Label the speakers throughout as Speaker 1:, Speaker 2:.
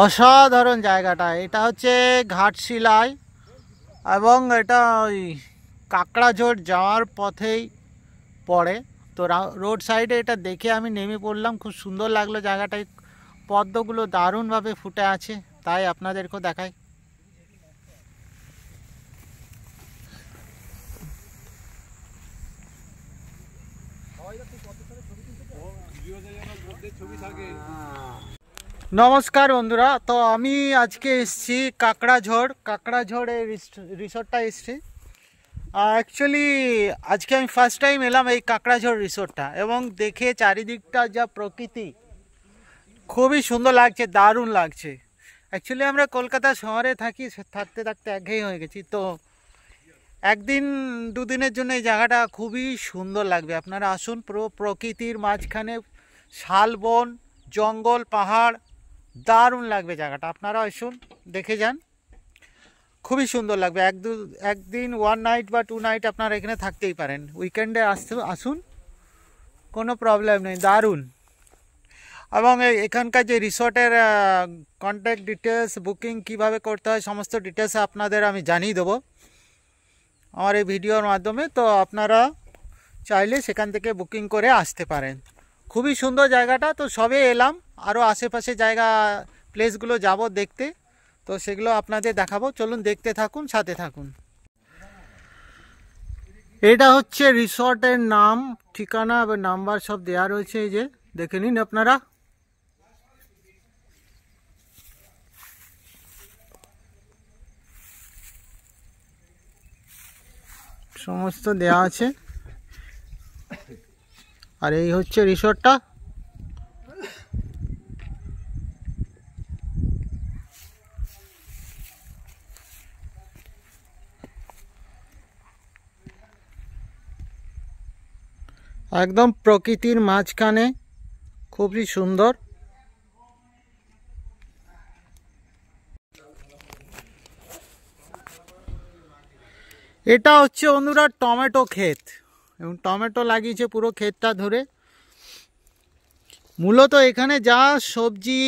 Speaker 1: অসাধারণ জায়গাটা। এটা হচ্ছে ঘাটশিলায় এবং এটা ওই কাকড়াঝোড় যাওয়ার পথেই পড়ে। তো রোড সাইডে এটা দেখে আমি নেমে পড়লাম, খুব সুন্দর লাগলো জায়গাটায়। পদ্মগুলো দারুণভাবে ফুটে আছে, তাই আপনাদেরকেও দেখাই। নমস্কার বন্ধুরা, তো আমি আজকে এসেছি কাকড়াঝোড় এই রিসোর্টটা এসেছি। অ্যাকচুয়ালি আজকে আমি ফার্স্ট টাইম এলাম এই কাকড়াঝোড় রিসোর্টটা, এবং দেখে চারিদিকটা যা প্রকৃতি খুবই সুন্দর লাগছে, দারুণ লাগছে। অ্যাকচুয়ালি আমরা কলকাতা শহরে থাকি, থাকতে থাকতে একঘেয়ে হয়ে গেছি। তো একদিন দুদিনের জন্য এই জায়গাটা খুবই সুন্দর লাগবে। আপনারা আসুন, পুরো প্রকৃতির মাঝখানে শালবন, জঙ্গল, পাহাড়, দারুণ লাগবে জায়গাটা। আপনারা আসুন, দেখে যান, খুবই সুন্দর লাগবে। একদিন 1 নাইট বা 2 নাইট আপনারা এখানে থাকতেই পারেন। উইকেন্ডে আসুন, কোনো প্রবলেম নেই, দারুণ। এবং এখানকার যে রিসর্টের কন্ট্যাক্ট ডিটেলস, বুকিং কিভাবে করতে হয়, সমস্ত ডিটেলস আপনাদের আমি জানিয়ে দেবো আমার এই ভিডিওর মাধ্যমে। তো আপনারা চাইলে সেখান থেকে বুকিং করে আসতে পারেন। খুবই সুন্দর জায়গাটা। তো সবে এলাম, আরও আশেপাশে জায়গা প্লেসগুলো যাব দেখতে, তো সেগুলো আপনাদের দেখাবো। চলুন দেখতে থাকুন, সাথে থাকুন। এটা হচ্ছে রিসর্টের নাম, ঠিকানা এবং নাম্বার সব দেওয়া রয়েছে, এই যে দেখে নিন আপনারা। সমস্ত দেওয়া আছে। আর এই হচ্ছে রিসর্টটা। একদম প্রকৃতির মাঝখানে, খুবই সুন্দর। এটা হচ্ছে বন্ধুরা টমেটো ক্ষেত, এবং টমেটো লাগিয়েছে পুরো ক্ষেতটা ধরে। মূলত এখানে যা সবজি,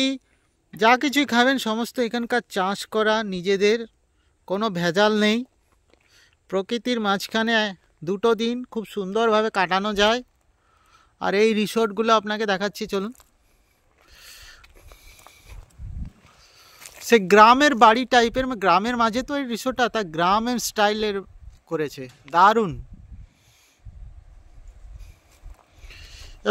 Speaker 1: যা কিছুই খাবেন সমস্ত এখানকার চাষ করা, নিজেদের, কোনো ভেজাল নেই। প্রকৃতির মাঝখানে 2টো দিন খুব সুন্দরভাবে কাটানো যায়। আর এই রিসোর্টগুলো আপনাকে দেখাচ্ছি, চলুন। সে গ্রামের বাড়ি টাইপের, গ্রামের মাঝে তো এই রিসোর্টটা, তা গ্রামের স্টাইলের করেছে, দারুণ।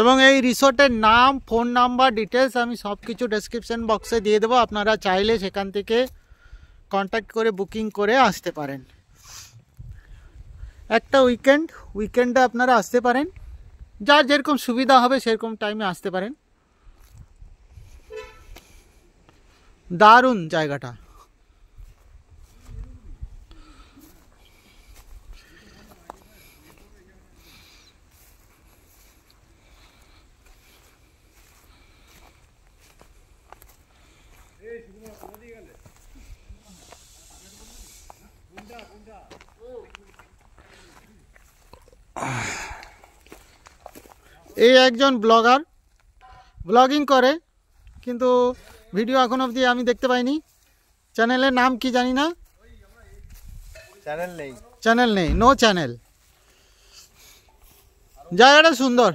Speaker 1: এবং এই রিসোর্টের নাম, ফোন নাম্বার, ডিটেলস আমি সব কিছু ডেসক্রিপশন বক্সে দিয়ে দেবো। আপনারা চাইলে সেখান থেকে কন্ট্যাক্ট করে বুকিং করে আসতে পারেন। একটা উইকেন্ডে আপনারা আসতে পারেন, যার যেরকম সুবিধা হবে সেরকম টাইমে আসতে পারেন। দারুণ জায়গাটা। এই একজন ব্লগার, ব্লগিং করে, কিন্তু ভিডিও এখন অবধি আমি দেখতে পাইনি। চ্যানেলের নাম কি জানি না, চ্যানেল নেই, নো চ্যানেল। জায়গাটা সুন্দর,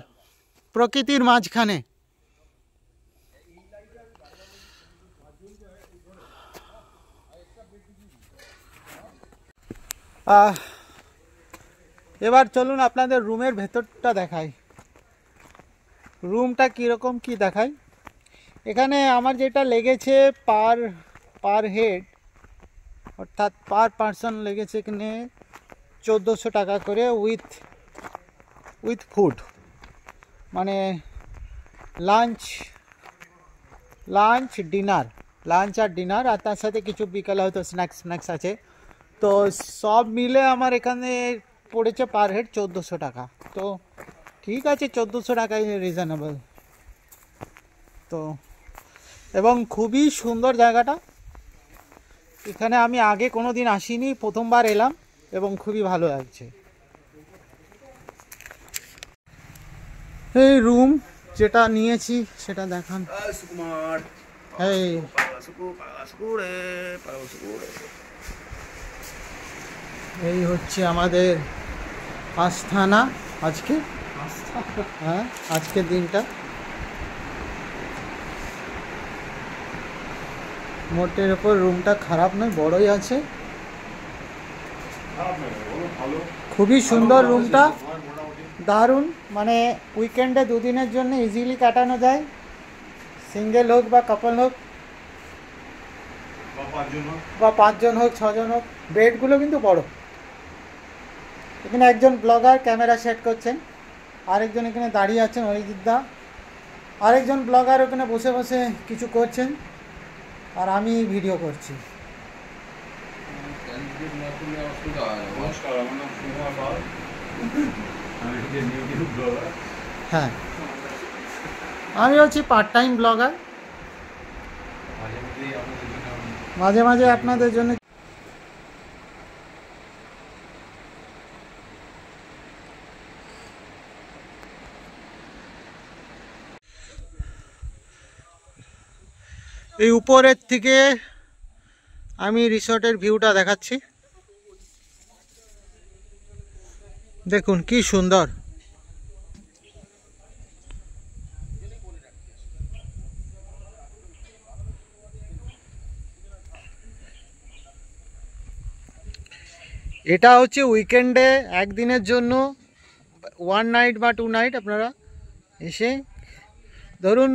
Speaker 1: প্রকৃতির মাঝখানে। এবার চলুন আপনাদের রুমের ভেতরটা দেখাই, রুমটা কীরকম কি দেখাই। এখানে আমার যেটা লেগেছে পার হেড, অর্থাৎ পার পারসন লেগেছে এখানে 1400 টাকা করে, উইথ ফুড, মানে লাঞ্চ আর ডিনার, আর তার সাথে কিছু বিকালে হয়তো স্ন্যাক্স আছে। তো সব মিলে আমার এখানে পড়েছে পার হেড 1400 টাকা। তো ঠিক আছে, 1400 টাকাই রিজনেবল। তো এবং খুবই সুন্দর জায়গাটা। এখানে আমি আগে কোনো দিন আসিনি, প্রথমবার এলাম, এবং খুবই ভালো লাগছে। এই রুম যেটা নিয়েছি সেটা দেখান। এই এই হচ্ছে আমাদের আস্থানা আজকে। হ্যাঁ, আজকের দিনটা মোটের ওপর রুমটা খারাপ নয়, বড়ই আছে, খুবই সুন্দর রুমটা, দারুণ। মানে উইকেন্ডে দুদিনের জন্য ইজিলি কাটানো যায়, সিঙ্গেল হোক বা কাপল হোক বা 5 জন হোক 6 জন হোক। বেডগুলো কিন্তু বড়। এখানে একজন ব্লগার ক্যামেরা সেট করছেন, আরেকজন এখানে দাঁড়িয়ে আছেন অরিজিৎ দা, আরেকজন ব্লগার ওখানে বসে বসে কিছু করছেন, আর আমি ভিডিও করছি। হ্যাঁ, আমি হচ্ছি পার্ট টাইম ব্লগার, মাঝে মাঝে আপনাদের জন্য। এই উপরের থেকে আমি রিসর্টের ভিউটা দেখাচ্ছি, দেখুন কি সুন্দর। এটা হচ্ছে উইকেন্ডে একদিনের জন্য 1 নাইট বা 2 নাইট আপনারা এসে, ধরুন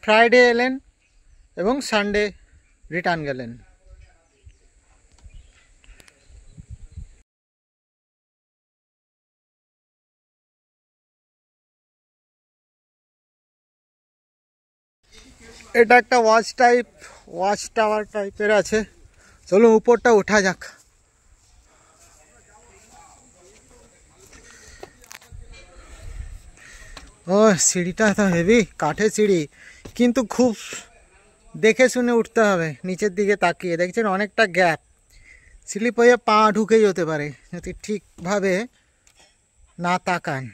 Speaker 1: ফ্রাইডে এলেন এবং সানডে রিটার্ন গেলেন। এটা একটা ওয়াচ টাওয়ার টাইপের আছে। চলো উপরটা ওঠা যাক। ও সিঁড়িটা তো হেভি, কাঠের সিঁড়ি, কিন্তু খুব দেখে শুনে উঠতে হবে। নিচের দিকে তাকিয়ে দেখছেন অনেকটা গ্যাপ, স্লিপ হয়ে পা ঢুকে যেতে পারে যদি ঠিকভাবে না তাকান।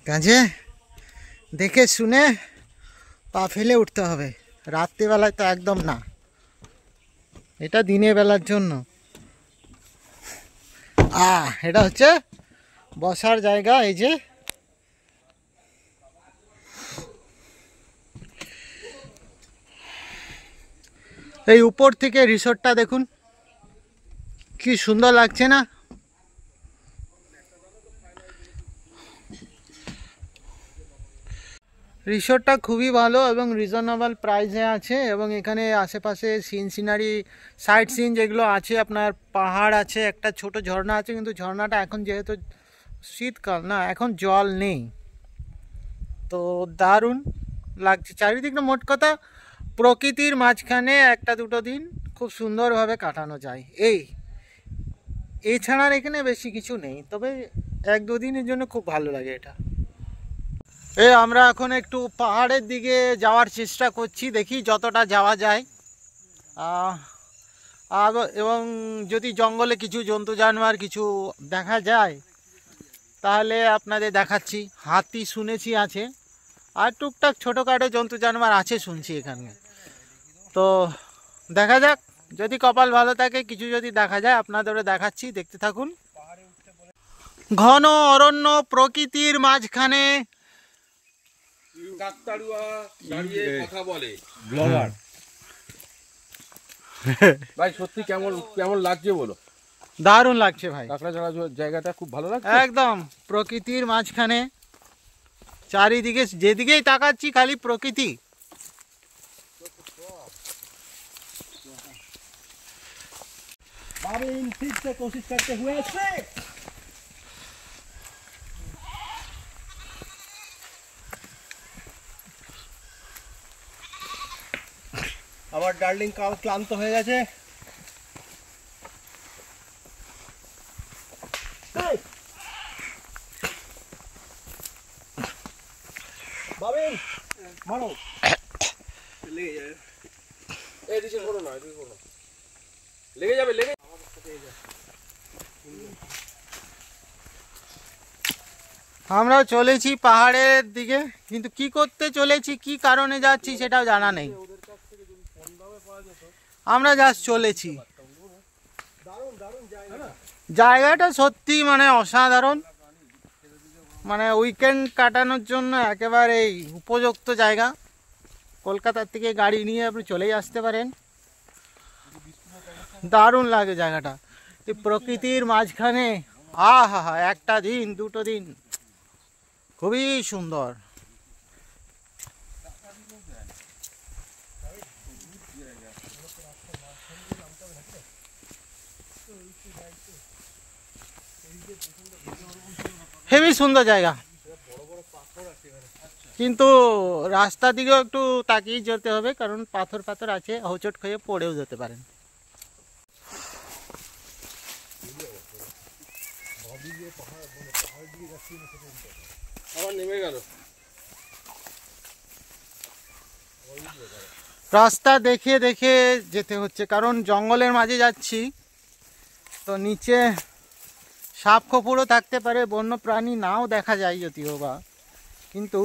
Speaker 1: কাজে দেখে শুনে পা ফেলে উঠতে হবে, রাত্রিবেলায় তো একদম না, এটা দিনের বেলার জন্য। এটা হচ্ছে বসার জায়গা। এই যে এই উপর থেকে রিসোর্টটা দেখুন কি সুন্দর লাগছে না? রিসোর্টটা খুবই ভালো এবং রিজনেবল প্রাইসে আছে, এবং এখানে আশেপাশে সিনারি সাইট সিন যেগুলো আছে, আপনার পাহাড় আছে, একটা ছোট ঝর্ণা আছে, কিন্তু ঝর্ণাটা এখন যেহেতু শীতকাল না, এখন জল নেই। তো দারুণ লাগছে চারিদিকটা। মোট কথা প্রকৃতির মাঝখানে একটা দুটো দিন খুব সুন্দরভাবে কাটানো যায়। এছাড়া এখানে বেশি কিছু নেই, তবে 1-2 দিনের জন্য খুব ভালো লাগে এটা। আমরা এখন একটু পাহাড়ের দিকে যাওয়ার চেষ্টা করছি, দেখি যতটা যাওয়া যায়। এবং যদি জঙ্গলে কিছু জন্তু জানোয়ার কিছু দেখা যায় তাহলে আপনাদের দেখাচ্ছি। হাতি শুনেছি আছে, আর টুকটাক ছোটোখাটো জন্তু জানোয়ার আছে শুনছি এখানে। তো দেখা যাক, যদি কপাল ভালো থাকে কিছু যদি দেখা যায় আপনাদেরও দেখাচ্ছি, দেখতে থাকুন। ঘন অরণ্য প্রকৃতির মাঝখানে
Speaker 2: কথা বলে ব্লগার। ভাই সত্যি কেমন লাগছে বলো?
Speaker 1: দারুণ লাগছে ভাই,
Speaker 2: কাঁকড়াঝোড়া জায়গাটা খুব ভালো লাগছে
Speaker 1: একদম প্রকৃতির মাঝখানে, চারিদিকে যেদিকেই তাকাচ্ছি খালি প্রকৃতি। कोशिश करते हुए আবার ডার্লিং ক্লান্ত হয়ে গেছে। বাবেন মারো, লেগে যাবে। এদিকে করো না, এদিকে করো, লেগে যাবে, লেগে আমরা চলেছি পাহাড়ের দিকে, কিন্তু কি করতে চলেছি, কি কারণে যাচ্ছি সেটাও জানা নেই। আমরা জাস্ট চলেছি। জায়গাটা সত্যি মানে অসাধারণ, মানে উইকেন্ড কাটানোর জন্য একেবারে উপযুক্ত জায়গা। কলকাতার থেকে গাড়ি নিয়ে আপনি চলেই আসতে পারেন। দারুণ লাগে জায়গাটা, এই প্রকৃতির মাঝখানে। আহা হা, একটা দিন দুটো দিন খুবই সুন্দর। হেবি সুন্দর জায়গা, কিন্তু রাস্তা দিকেও একটু তাকিয়ে যেতে হবে, কারণ পাথর পাথর আছে, হোঁচট খেয়ে পড়েও যেতে পারেন।
Speaker 2: নেমে গেল।
Speaker 1: রাস্তা দেখে দেখে যেতে হচ্ছে, কারণ জঙ্গলের মাঝে যাচ্ছি তো নিচে সাপ খোপড়ও থাকতে পারে, বন্য প্রাণী নাও দেখা যায় যদিও বা, কিন্তু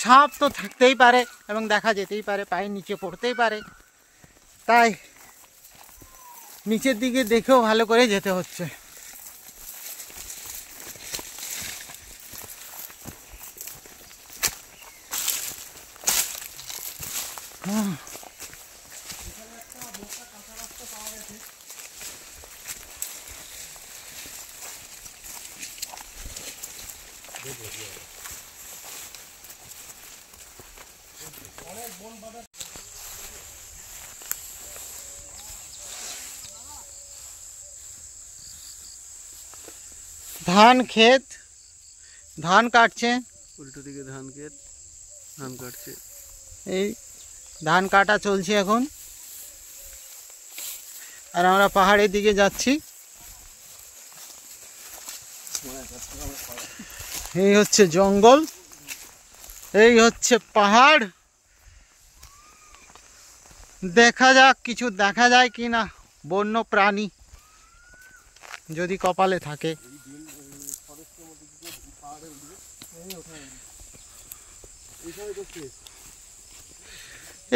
Speaker 1: সাপ তো থাকতেই পারে এবং দেখা যেতেই পারে, পায়ের নিচে পড়তেই পারে। তাই নিচের দিকে দেখেও ভালো করে যেতে হচ্ছে। ধান ক্ষেত, ধান কাটছে,
Speaker 3: উল্টো দিকে ধান ক্ষেত, ধান কাটছে।
Speaker 1: এই ধান কাটা চলছে এখন, আর আমরা পাহাড়ের দিকে যাচ্ছি। এই হচ্ছে জঙ্গল, এই হচ্ছে পাহাড়। দেখা যাক কিছু দেখা যায় কি না, বন্য প্রাণী যদি কপালে থাকে।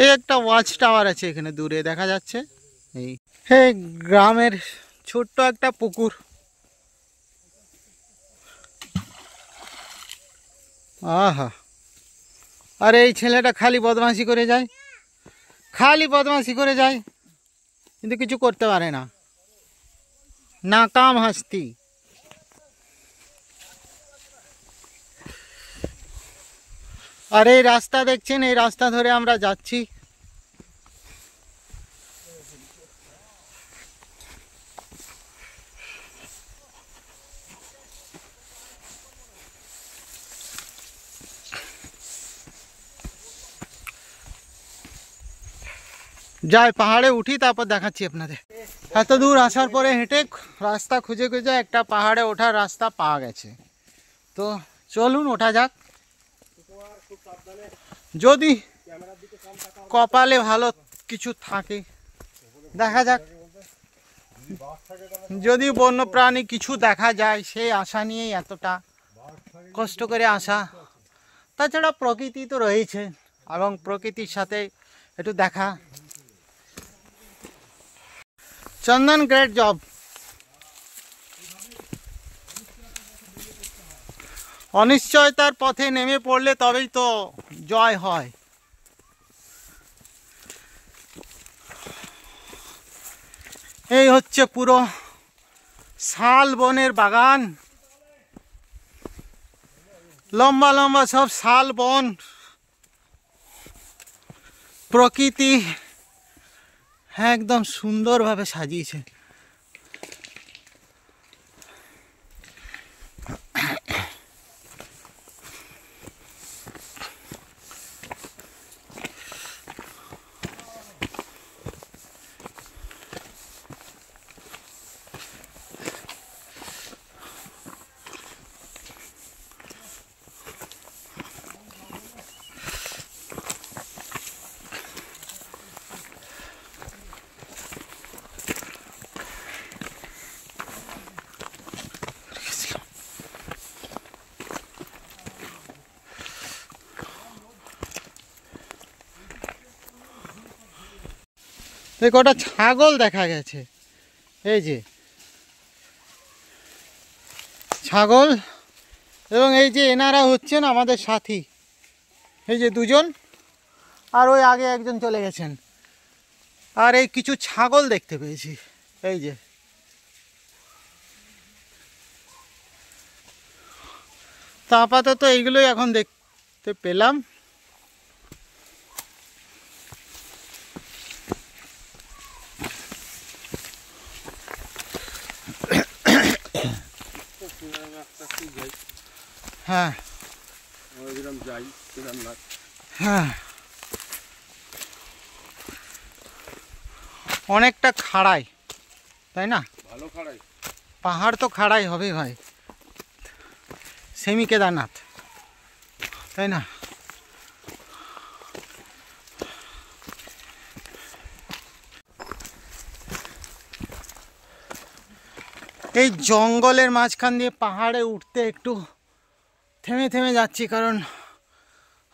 Speaker 1: এই একটা ওয়াচ টাওয়ার আছে এখানে দূরে দেখা যাচ্ছে। এই গ্রামের ছোট্ট একটা পুকুর। আহা, আর এই ছেলেটা খালি বদমাশি করে যায়, খালি বদমাশি করে যায়, কিন্তু কিছু করতে পারে না, নাকাম হাস্তি। আর এই রাস্তা দেখছেন, এই রাস্তা ধরে আমরা যাচ্ছি। যাই পাহাড়ে উঠি, তারপর দেখাচ্ছি আপনাদের। এত দূর আসার পরে হেঁটে রাস্তা খুঁজে খুঁজে একটা পাহাড়ে ওঠার রাস্তা পাওয়া গেছে, তো চলুন ওঠা যাক। যদি কপালে ভালো কিছু থাকে দেখা যাক, যদি বন্য প্রাণী কিছু দেখা যায় সেই আশা নিয়েই এতটা কষ্ট করে আসা। তাছাড়া প্রকৃতি তো রয়েছে, এবং প্রকৃতির সাথে একটু দেখা। চন্দন, গ্রেট জব। অনিশ্চয়তার পথে নেমে পড়লে তবেই তো জয় হয়। এই হচ্ছে পুরো শাল বনের বাগান, লম্বা লম্বা সব শাল বন। প্রকৃতি একদম সুন্দরভাবে সাজিয়েছে। দেখো ওটা ছাগল দেখা গেছে, এই যে ছাগল। এবং এই যে এনারা হচ্ছেন আমাদের সাথী, এই যে দুজন, আর ওই আগে একজন চলে গেছেন। আর এই কিছু ছাগল দেখতে পেয়েছি, এই যে। তা আপাতত এইগুলোই এখন দেখতে পেলাম। হ্যাঁ হ্যাঁ, অনেকটা খাড়াই, তাই না?
Speaker 2: ভালো খাড়াই,
Speaker 1: পাহাড় তো খাড়াই হবে ভাই, সেমি কেদারনাথ, তাই না? এই জঙ্গলের মাঝখান দিয়ে পাহাড়ে উঠতে একটু থেমে থেমে যাচ্ছি, কারণ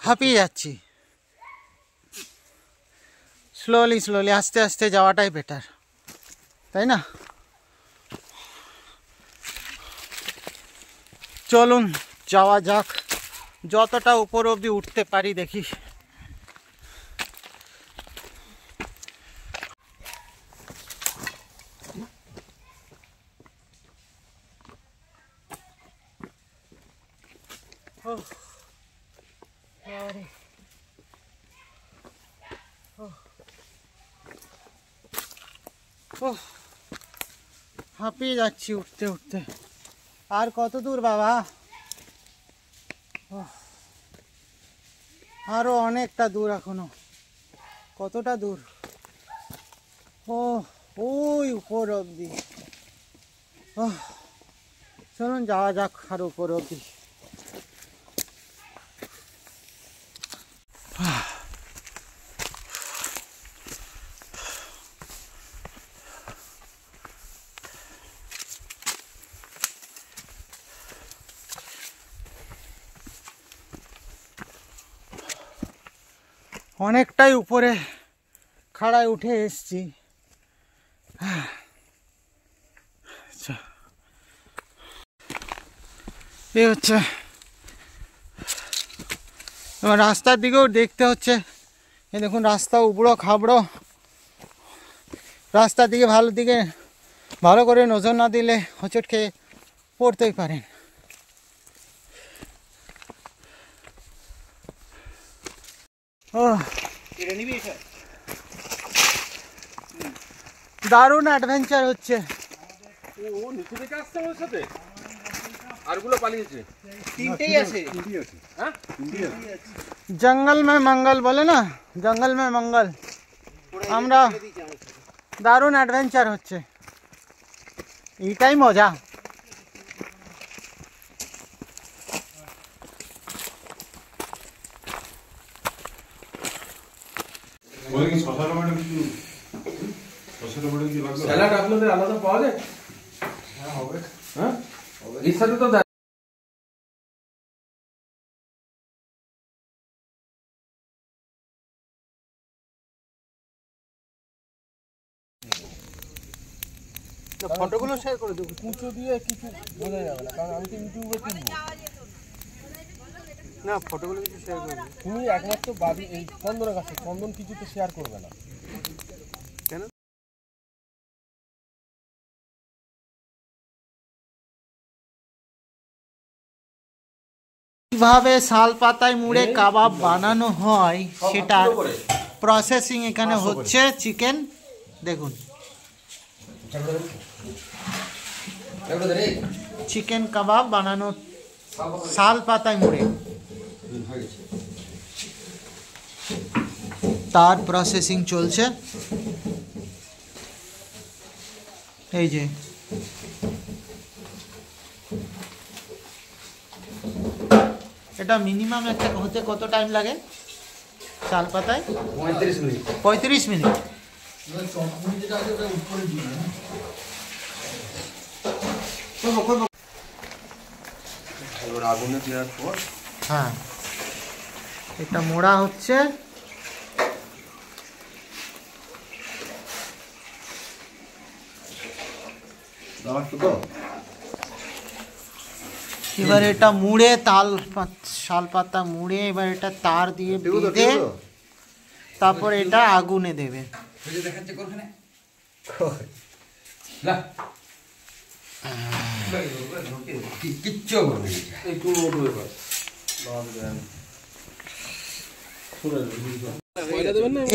Speaker 1: হাঁপিয়ে যাচ্ছি। স্লোলি স্লোলি আস্তে আস্তে যাওয়াটাই বেটার, তাই না? চলুন যাওয়া যাক, যতটা উপর অবধি উঠতে পারি দেখি। হাঁপিয়ে যাচ্ছি উঠতে উঠতে। আর কত দূর বাবা? আরো অনেকটা দূর এখনো। কতটা দূর? ওই উপর অবধি। চলুন যাওয়া যাক আর উপর অবধি। অনেকটাই উপরে খাড়ায় উঠে এসছি। এই হচ্ছে এবার রাস্তার দিকেও দেখতে হচ্ছে। এই দেখুন রাস্তা উবড়ো খাবড়ো, রাস্তার দিকে ভালো করে নজর না দিলে হোঁচট খেয়ে পড়তেই পারেন। দারুণ অ্যাডভেঞ্চার হচ্ছে।
Speaker 2: ও নিচে থেকে আসছে ওর সাথে, আরগুলো পালিয়েছে।
Speaker 3: তিনটেই আছে।
Speaker 2: হ্যাঁ,
Speaker 1: জঙ্গল মে মঙ্গল বলে না, জঙ্গল মে মঙ্গল। আমরা দারুণ অ্যাডভেঞ্চার হচ্ছে, এইটাই মজা।
Speaker 2: স্যালাড আপনাদের আলাদা পাওয়া যায়? হ্যাঁ হবে। হ্যাঁ এর সাথে তো
Speaker 1: ফটোগুলো শেয়ার করে দেবো।
Speaker 2: কুচো দিয়ে কিছু বোঝা যাবে না, কারণ আমি তো ইউটিউবে তুলবো।
Speaker 1: না ফটোগুলো কিছু শেয়ার করে দেবো।
Speaker 2: তুমি একমাত্র বাড়ি এই চন্দনের কাছে, চন্দন কিছুতে শেয়ার করবে না।
Speaker 1: কেন? কিভাবে শাল পাতায় মুড়ে কাবাব বানানো হয় সেটার প্রসেসিং এখানে হচ্ছে। চিকেন দেখুন, চিকেন কাবাব বানানো শাল পাতায় মুড়ে, তার প্রসেসিং চলছে। এই যে এটা মিনিমাম একটা হতে কত টাইম লাগে শাল পাতায়?
Speaker 2: 35 মিনিট।
Speaker 1: 35 মিনিট।
Speaker 2: এবার আগুনে দেওয়ার পর
Speaker 1: হ্যাঁ এটা মোড়া হচ্ছে। এবার এটা মুড়ে শাল পাতা মুড়ে এবার এটা তার দিয়ে বেঁধে তারপর এটা আগুনে দেবে।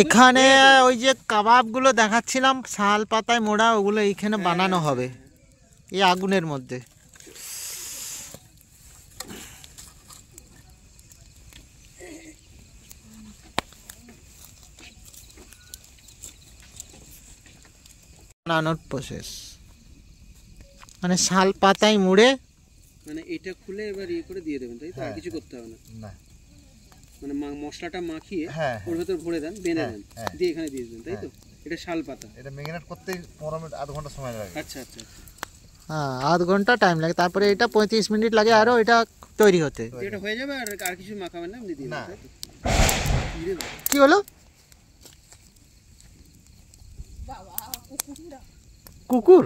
Speaker 1: এখানে ওই যে কাবাব গুলো দেখাচ্ছিলাম শাল পাতায় মোড়া, ওগুলো এইখানে বানানো হবে এই আগুনের মধ্যে। বানানোর প্রসেস মানে শাল পাতায় মুড়ে,
Speaker 3: মানে এটা খুলে এবার ইয়ে করে দিয়ে দেবেন, তাই তো? আর কিছু করতে হবে না? মানে মশলাটা মাখিয়ে ওর ভেতর ভরে দেন, বেঁধে দেন, দিয়ে এখানে দিয়ে দেন, তাই তো? এটা শাল পাতা,
Speaker 4: এটা ম্যারিনেট করতে 15 মিনিট আধ ঘন্টা সময় লাগে।
Speaker 3: আচ্ছা আচ্ছা আচ্ছা।
Speaker 1: হ্যাঁ আধ ঘন্টা টাইম লাগে, তারপরে এটা 35 মিনিট লাগে আরো এটা তৈরি হতে।
Speaker 3: এটা হয়ে যাবে আর আর কিছু মাখাবেন না, এমনি দিয়ে দেন, তাই তো?
Speaker 1: কি হলো? কুকুর?